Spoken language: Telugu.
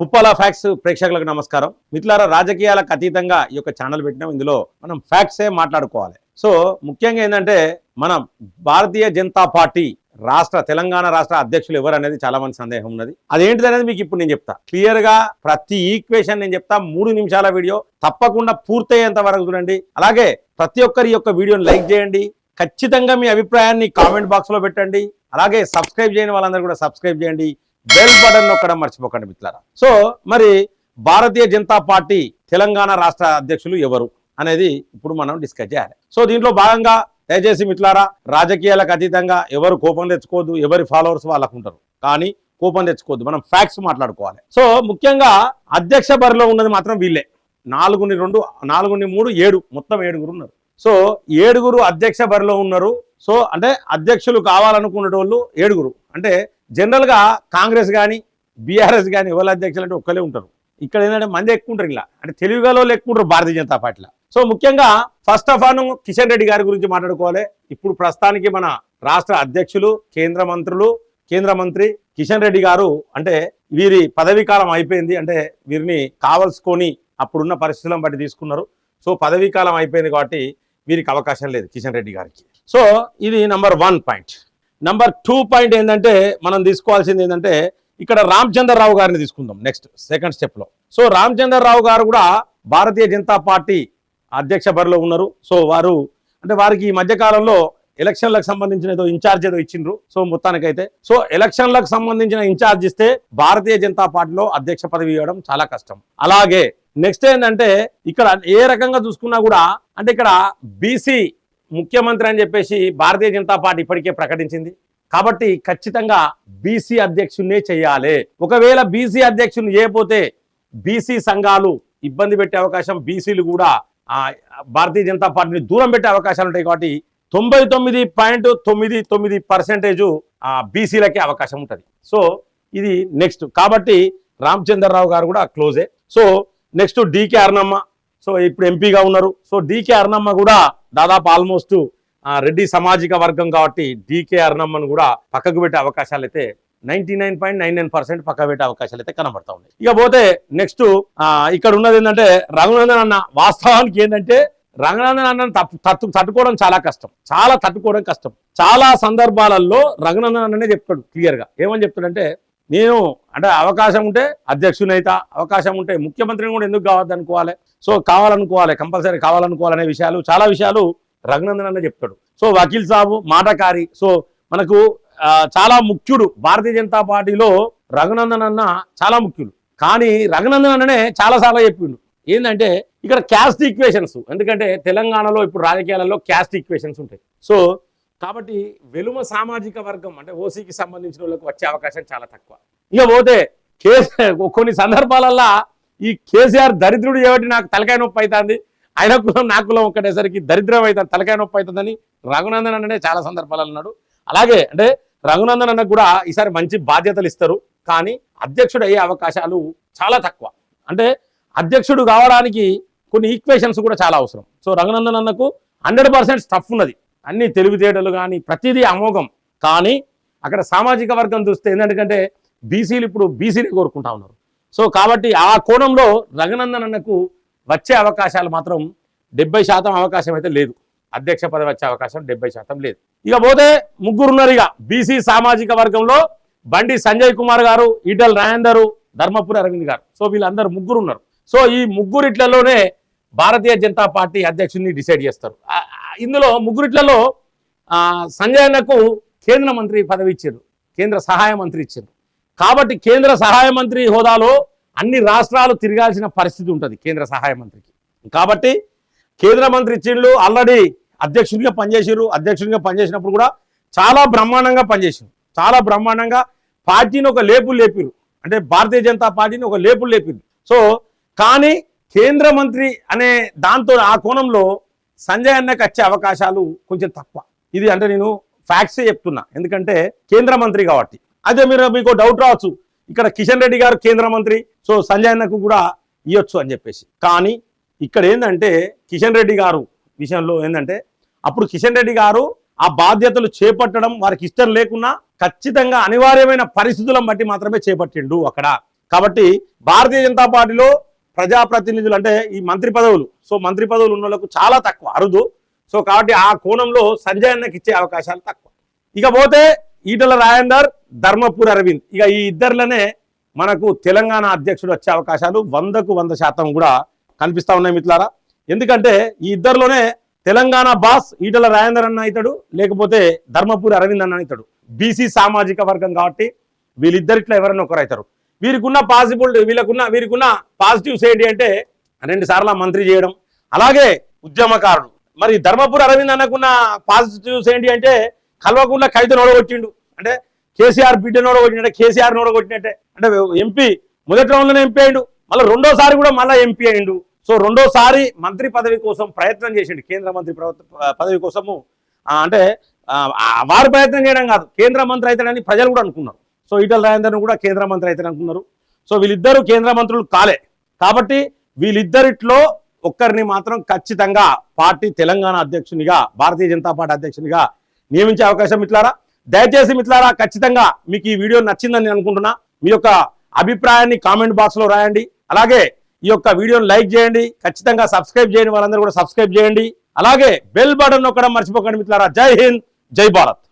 పుప్పాల ఫ్యాక్ట్స్ ప్రేక్షకులకు నమస్కారం. మిత్రులారా, రాజకీయాలకు అతీతంగా ఈ యొక్క ఛానల్ పెట్టినాం. ఇందులో మనం ఫ్యాక్ట్సే మాట్లాడుకోవాలి. సో ముఖ్యంగా ఏంటంటే మనం భారతీయ జనతా పార్టీ తెలంగాణ రాష్ట్ర అధ్యక్షులు ఎవరు అనేది చాలా మంది సందేహం ఉన్నది. అదేంటిది అనేది మీకు ఇప్పుడు నేను చెప్తా. క్లియర్ గా ప్రతి ఈక్వేషన్ నేను చెప్తా. 3 నిమిషాల వీడియో తప్పకుండా పూర్తయ్యేంత వరకు చూడండి. అలాగే ప్రతి ఒక్కరి యొక్క వీడియోని లైక్ చేయండి. ఖచ్చితంగా మీ అభిప్రాయాన్ని కామెంట్ బాక్స్ లో పెట్టండి. అలాగే సబ్స్క్రైబ్ చేయని వాళ్ళందరూ కూడా సబ్స్క్రైబ్ చేయండి. బెల్ బటన్ నొక్కడం మర్చిపోకండి మిత్రులారా. సో మరి భారతీయ జనతా పార్టీ తెలంగాణ రాష్ట్ర అధ్యక్షులు ఎవరు అనేది ఇప్పుడు మనం డిస్కస్ చేయాలి. సో దీంట్లో భాగంగా దయచేసి మిత్రులారా, రాజకీయాలకు అతీతంగా ఎవరు కోపం తెచ్చుకోవద్దు. ఎవరి ఫాలోవర్స్ వాళ్ళకు ఉంటారు, కానీ కోపం తెచ్చుకోవద్దు. మనం ఫ్యాక్ట్స్ మాట్లాడుకోవాలి. సో ముఖ్యంగా అధ్యక్ష బరిలో ఉన్నది మాత్రం వీళ్ళే. 4-2, 4-3, 7, మొత్తం 7 ఉన్నారు. సో 7 అధ్యక్ష బరిలో ఉన్నారు. సో అంటే అధ్యక్షులు కావాలనుకునే వాళ్ళు 7. అంటే జనరల్ గా కాంగ్రెస్ కానీ బీఆర్ఎస్ కానీ ఎవరు అధ్యక్షులు అంటే ఒక్కలే ఉంటారు. ఇక్కడ ఏంటంటే మంది ఎక్కువ ఉంటారు. ఇలా అంటే తెలివిగా వాళ్ళు ఎక్కువ ఉంటారు భారతీయ జనతా పార్టీలో. సో ముఖ్యంగా first of all Kishan Reddy గారి గురించి మాట్లాడుకోవాలి. ఇప్పుడు ప్రస్తుతానికి మన రాష్ట్ర అధ్యక్షులు, కేంద్ర మంత్రి కిషన్ రెడ్డి గారు అంటే వీరి పదవీ కాలం అయిపోయింది. అంటే వీరిని కావలసుకొని అప్పుడున్న పరిస్థితులను బట్టి తీసుకున్నారు. సో పదవీ కాలం అయిపోయింది కాబట్టి వీరికి అవకాశం లేదు కిషన్ రెడ్డి గారికి. సో ఇది నంబర్ 1 పాయింట్. నంబర్ 2 పాయింట్ ఏంటంటే మనం తీసుకోవాల్సింది ఏంటంటే ఇక్కడ రామచంద్రరావు గారిని తీసుకుందాం నెక్స్ట్ సెకండ్ స్టెప్ లో. సో రామచంద్రరావు గారు కూడా భారతీయ జనతా పార్టీ అధ్యక్ష బరిలో ఉన్నారు. సో వారికి ఈ మధ్య కాలంలో ఎలక్షన్లకు సంబంధించిన ఏదో ఇన్ఛార్జ్ ఏదో ఇచ్చిండ్రు. సో మొత్తానికైతే సో ఎలక్షన్లకు సంబంధించిన ఇన్ఛార్జ్ ఇస్తే భారతీయ జనతా పార్టీలో అధ్యక్ష పదవి ఇవ్వడం చాలా కష్టం. అలాగే నెక్స్ట్ ఏంటంటే ఇక్కడ ఏ రకంగా చూసుకున్నా కూడా అంటే ఇక్కడ బీసీ ముఖ్యమంత్రి అని చెప్పేసి భారతీయ జనతా పార్టీ ఇప్పటికే ప్రకటించింది. కాబట్టి ఖచ్చితంగా బీసీ అధ్యక్షున్నే చేయాలి. ఒకవేళ బీసీ అధ్యక్షుని చేయకపోతే బీసీ సంఘాలు ఇబ్బంది పెట్టే అవకాశం, బీసీలు కూడా భారతీయ జనతా పార్టీని దూరం పెట్టే అవకాశాలు ఉంటాయి. కాబట్టి 99.99% బీసీలకే అవకాశం ఉంటుంది. సో ఇది నెక్స్ట్. కాబట్టి రామచంద్రరావు గారు కూడా క్లోజే. So next DK Arunamma. సో ఇప్పుడు ఎంపీగా ఉన్నారు. సో డీకే అరుణమ్మ కూడా దాదాపు ఆల్మోస్ట్ రెడ్డి సామాజిక వర్గం కాబట్టి డీకే అరుణమ్మను కూడా పక్కకు పెట్టే అవకాశాలు అయితే 99.99% పక్కకు పెట్టే అవకాశాలు అయితే కనబడతా ఉన్నాయి. ఇక పోతే నెక్స్ట్ ఇక్కడ ఉన్నది ఏంటంటే రఘునందన్ అన్న. వాస్తవానికి ఏంటంటే రఘునందన్ అన్న తట్టుకోవడం చాలా కష్టం, తట్టుకోవడం కష్టం. చాలా సందర్భాలలో రఘునందన్ అన్ననే చెప్తాడు క్లియర్ గా. ఏమని చెప్తాడంటే నేను అంటే అవకాశం ఉంటే అధ్యక్షునైతా, అవకాశం ఉంటే ముఖ్యమంత్రిని కూడా ఎందుకు కావద్దనుకోవాలి, సో కావాలనుకోవాలి, కంపల్సరీ కావాలనుకోవాలనే విషయాలు, చాలా విషయాలు రఘునందన్ అన్న చెప్తాడు. సో వకీల్ సాబు మాటకారి. సో మనకు చాలా ముఖ్యుడు భారతీయ జనతా పార్టీలో రఘునందన్ అన్న చాలా ముఖ్యుడు. కానీ రఘునందన్ అన్ననే చాలాసార్లు చెప్పిండు ఏంటంటే ఇక్కడ క్యాస్ట్ ఈక్వేషన్స్. ఎందుకంటే తెలంగాణలో ఇప్పుడు రాజకీయాలలో క్యాస్ట్ ఈక్వేషన్స్ ఉంటాయి. సో కాబట్టి వెలుమ సామాజిక వర్గం అంటే ఓసీకి సంబంధించిన వాళ్ళకి వచ్చే అవకాశం చాలా తక్కువ. ఇక పోతే కొన్ని సందర్భాలల్లో ఈ కేసీఆర్ దరిద్రుడు కాబట్టి నాకు తలకాయ నొప్పి అవుతుంది, ఆయన కులం నా కులం ఒక్కటేసరికి దరిద్రం అవుతుంది, తలకాయ నొప్పి అవుతుందని రఘునందన్ అన్ననే చాలా సందర్భాలు అన్నాడు. అలాగే అంటే రఘునందన్ అన్న కూడా ఈసారి మంచి బాధ్యతలు ఇస్తారు, కానీ అధ్యక్షుడు అయ్యే అవకాశాలు చాలా తక్కువ. అంటే అధ్యక్షుడు కావడానికి కొన్ని ఈక్వేషన్స్ కూడా చాలా అవసరం. సో రఘునందన్ అన్నకు 100% స్టఫ్ ఉన్నది, అన్ని తెలివితేటలు కానీ ప్రతిదీ అమోఘం. కానీ అక్కడ సామాజిక వర్గం చూస్తే ఏంటంటే బీసీలు ఇప్పుడు బీసీని కోరుకుంటా ఉన్నారు. సో కాబట్టి ఆ కోణంలో రఘునందన్ అన్నకు వచ్చే అవకాశాలు మాత్రం 70% అవకాశం అయితే లేదు. అధ్యక్ష పదవి వచ్చే అవకాశం 70% లేదు. ఇక పోతే 3 ఉన్నారు. ఇక బీసీ సామాజిక వర్గంలో బండి సంజయ్ కుమార్ గారు, ఈటెల రాజేందర్, ధర్మపురి అరవింద్ గారు. సో వీళ్ళందరూ 3 ఉన్నారు. సో ఈ 3 భారతీయ జనతా పార్టీ అధ్యక్షుడిని డిసైడ్ చేస్తారు. ఇందులో 3 సంజయ్ అన్నకు కేంద్ర మంత్రి పదవి ఇచ్చారు, కేంద్ర సహాయ మంత్రి ఇచ్చారు. కాబట్టి కేంద్ర సహాయ మంత్రి హోదాలో అన్ని రాష్ట్రాలు తిరగాల్సిన పరిస్థితి ఉంటుంది కేంద్ర సహాయ మంత్రికి. కాబట్టి కేంద్ర మంత్రి ఇచ్చిండ్రు, ఆల్రెడీ అధ్యక్షుడిగా పనిచేసినప్పుడు కూడా చాలా బ్రహ్మాండంగా పనిచేసిండు. చాలా బ్రహ్మాండంగా పార్టీని ఒక లేపులు లేపిరు, అంటే భారతీయ జనతా పార్టీని ఒక లేపులు లేపిరు. సో కానీ కేంద్ర మంత్రి అనే దాంతో ఆ కోణంలో సంజయ్ అన్నకు వచ్చే అవకాశాలు కొంచెం తక్కువ. ఇది అంటే నేను ఫ్యాక్ట్సే చెప్తున్నా, ఎందుకంటే కేంద్ర మంత్రి కాబట్టి. అదే మీకు డౌట్ రావచ్చు, ఇక్కడ కిషన్ రెడ్డి గారు కేంద్ర మంత్రి, సో సంజయ్ అన్నకు కూడా ఇవ్వచ్చు అని చెప్పేసి. కానీ ఇక్కడ ఏంటంటే కిషన్ రెడ్డి గారు విషయంలో ఏంటంటే అప్పుడు కిషన్ రెడ్డి గారు ఆ బాధ్యతలు చేపట్టడం వారికి ఇష్టం లేకున్నా ఖచ్చితంగా అనివార్యమైన పరిస్థితులను బట్టి మాత్రమే చేపట్టిండు. అక్కడ కాబట్టి భారతీయ జనతా పార్టీలో ప్రజాప్రతినిధులు అంటే ఈ మంత్రి పదవులు, సో మంత్రి పదవులు ఉన్న వాళ్ళకు చాలా తక్కువ, అరుదు. సో కాబట్టి ఆ కోణంలో సంజయ్ అన్నకి ఇచ్చే అవకాశాలు తక్కువ. ఇక పోతే ఈటల రాజేందర్, ధర్మపురి అరవింద్, ఇక ఈ ఇద్దరిలోనే మనకు తెలంగాణ అధ్యక్షుడు వచ్చే అవకాశాలు 100% కూడా కనిపిస్తా ఉన్నాయి మిత్రులారా. ఎందుకంటే ఈ ఇద్దరిలోనే తెలంగాణ బాస్ ఈటల రాజేందర్ అన్న అవుతాడు, లేకపోతే ధర్మపురి అరవింద్ అన్న అవుతాడు. బీసీ సామాజిక వర్గం కాబట్టి వీళ్ళిద్దరిట్లో ఎవరైనా ఒకరు అవుతారు. వీరికున్న వీరికున్న పాజిటివ్స్ ఏంటి అంటే 2 సార్లు మంత్రి చేయడం, అలాగే ఉద్యమకారుడు. మరి ధర్మపురి అరవింద్ అన్నకున్న పాజిటివ్స్ ఏంటి అంటే కల్వకుండా కవిత నోడగొట్టిండు, అంటే కేసీఆర్ బిడ్డ నోడగొట్టినట్టే, కేసీఆర్ నోడగొట్టినట్టే. అంటే ఎంపీ మొదటి రౌండ్లోనే ఎంపీ అయిండు, మళ్ళీ రెండోసారి కూడా మళ్ళీ ఎంపీ అయిండు. సో రెండోసారి మంత్రి పదవి కోసం ప్రయత్నం చేసిండు, కేంద్ర మంత్రి పదవి కోసము. అంటే వారు ప్రయత్నం చేయడం కాదు, కేంద్ర మంత్రి అవుతాడని ప్రజలు కూడా అనుకున్నారు. సో ఈటల రాజేందర్ను కూడా కేంద్ర మంత్రి అవుతాడు అనుకున్నారు. సో వీళ్ళిద్దరూ కేంద్ర మంత్రులు కాలే, కాబట్టి వీళ్ళిద్దరిట్లో ఒక్కరిని మాత్రం ఖచ్చితంగా పార్టీ తెలంగాణ అధ్యక్షునిగా, భారతీయ జనతా పార్టీ అధ్యక్షునిగా నియమించే అవకాశం మిత్రులారా. దయచేసి మిత్రులారా, ఖచ్చితంగా మీకు ఈ వీడియో నచ్చిందని నేను అనుకుంటున్నా. మీ యొక్క అభిప్రాయాన్ని కామెంట్ బాక్స్ లో రాయండి. అలాగే ఈ యొక్క వీడియోని లైక్ చేయండి, ఖచ్చితంగా సబ్స్క్రైబ్ చేయని వాళ్ళందరూ కూడా సబ్స్క్రైబ్ చేయండి. అలాగే బెల్ బటన్ నొక్కడం మర్చిపోకండి మిత్రులారా. జై హింద్, జై భారత్.